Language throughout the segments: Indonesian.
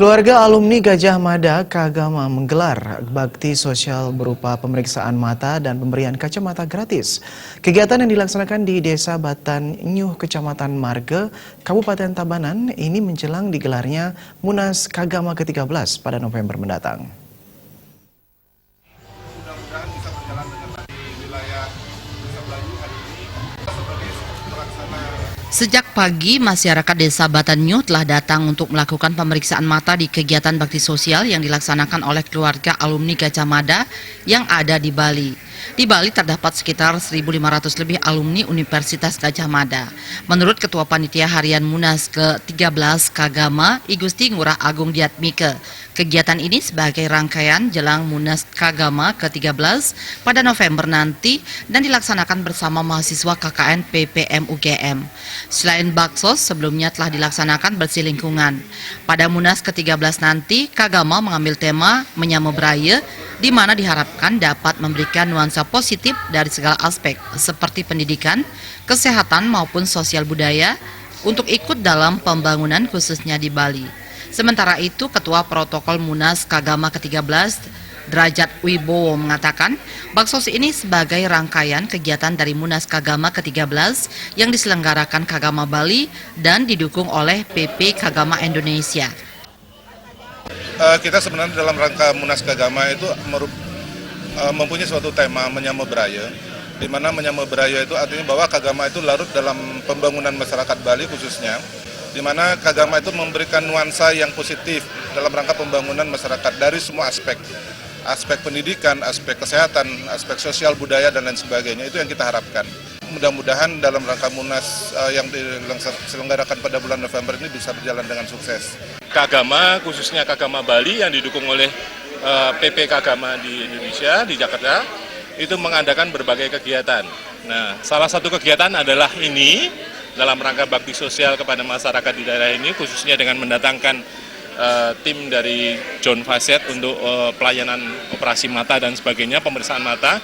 Keluarga alumni Gajah Mada Kagama menggelar bakti sosial berupa pemeriksaan mata dan pemberian kacamata gratis. Kegiatan yang dilaksanakan di Desa Batan Nyuh, Kecamatan Marge, Kabupaten Tabanan ini menjelang digelarnya Munas Kagama ke-13 pada November mendatang. Mudah-mudahan bisa berjalan dengan baik di wilayah Desa Belayu hari ini sebagai pelaksana. Sejak pagi, masyarakat Desa Batan Nyuh telah datang untuk melakukan pemeriksaan mata di kegiatan bakti sosial yang dilaksanakan oleh keluarga alumni Gajah Mada yang ada di Bali. Di Bali terdapat sekitar 1.500 lebih alumni Universitas Gajah Mada. Menurut Ketua Panitia Harian Munas ke-13 Kagama, I Gusti Ngurah Agung Diatmike, kegiatan ini sebagai rangkaian jelang Munas Kagama ke-13 pada November nanti dan dilaksanakan bersama mahasiswa KKN PPM UGM. Selain baksos, sebelumnya telah dilaksanakan bersih lingkungan. Pada Munas ke-13 nanti, Kagama mengambil tema Menyamobraya, di mana diharapkan dapat memberikan nuansa positif dari segala aspek, seperti pendidikan, kesehatan maupun sosial budaya, untuk ikut dalam pembangunan khususnya di Bali. Sementara itu, Ketua Protokol Munas Kagama ke-13, Derajat Wibowo mengatakan, baksos ini sebagai rangkaian kegiatan dari Munas Kagama ke-13 yang diselenggarakan Kagama Bali dan didukung oleh PP Kagama Indonesia. Kita sebenarnya dalam rangka Munas Kagama itu mempunyai suatu tema Menyamobraya, di mana Menyamobraya itu artinya bahwa Kagama itu larut dalam pembangunan masyarakat Bali khususnya, di mana Kagama itu memberikan nuansa yang positif dalam rangka pembangunan masyarakat dari semua aspek pendidikan, aspek kesehatan, aspek sosial budaya dan lain sebagainya. Itu yang kita harapkan. Mudah-mudahan dalam rangka Munas yang diselenggarakan pada bulan November ini bisa berjalan dengan sukses. Kagama, khususnya Kagama Bali yang didukung oleh PP Kagama di Indonesia, di Jakarta, itu mengadakan berbagai kegiatan. Nah, salah satu kegiatan adalah ini, dalam rangka bakti sosial kepada masyarakat di daerah ini, khususnya dengan mendatangkan tim dari John Facet untuk pelayanan operasi mata dan sebagainya, pemeriksaan mata.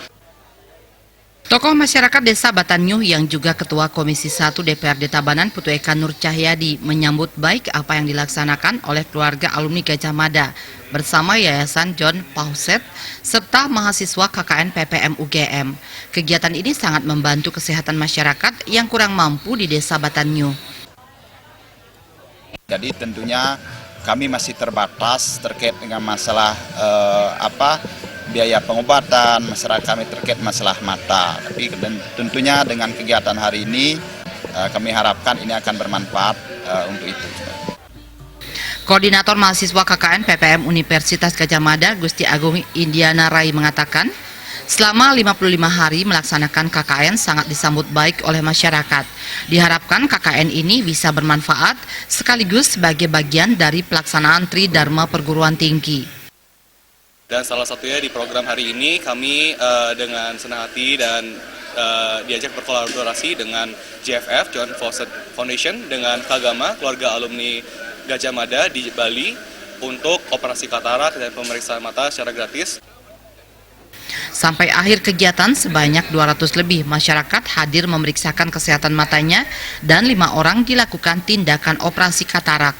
Tokoh masyarakat Desa Batan Nyuh yang juga Ketua Komisi 1 DPRD Tabanan Putu Eka Nur Cahyadi menyambut baik apa yang dilaksanakan oleh keluarga alumni Gajah Mada bersama Yayasan John Facet serta mahasiswa KKN PPM UGM. Kegiatan ini sangat membantu kesehatan masyarakat yang kurang mampu di Desa Batan Nyuh. Jadi tentunya kami masih terbatas terkait dengan masalah biaya pengobatan, masyarakat kami terkait masalah mata. Tapi tentunya dengan kegiatan hari ini kami harapkan ini akan bermanfaat untuk itu. Koordinator mahasiswa KKN PPM Universitas Gajah Mada Gusti Agung Indiana Rai mengatakan, selama 55 hari melaksanakan KKN sangat disambut baik oleh masyarakat. Diharapkan KKN ini bisa bermanfaat sekaligus sebagai bagian dari pelaksanaan Tridharma Perguruan Tinggi. Dan salah satunya di program hari ini kami dengan senang hati dan diajak berkolaborasi dengan JFF, John Facet Foundation, dengan Kagama, keluarga alumni Gajah Mada di Bali, untuk operasi katarak dan pemeriksaan mata secara gratis. Sampai akhir kegiatan sebanyak 200 lebih masyarakat hadir memeriksakan kesehatan matanya dan 5 orang dilakukan tindakan operasi katarak.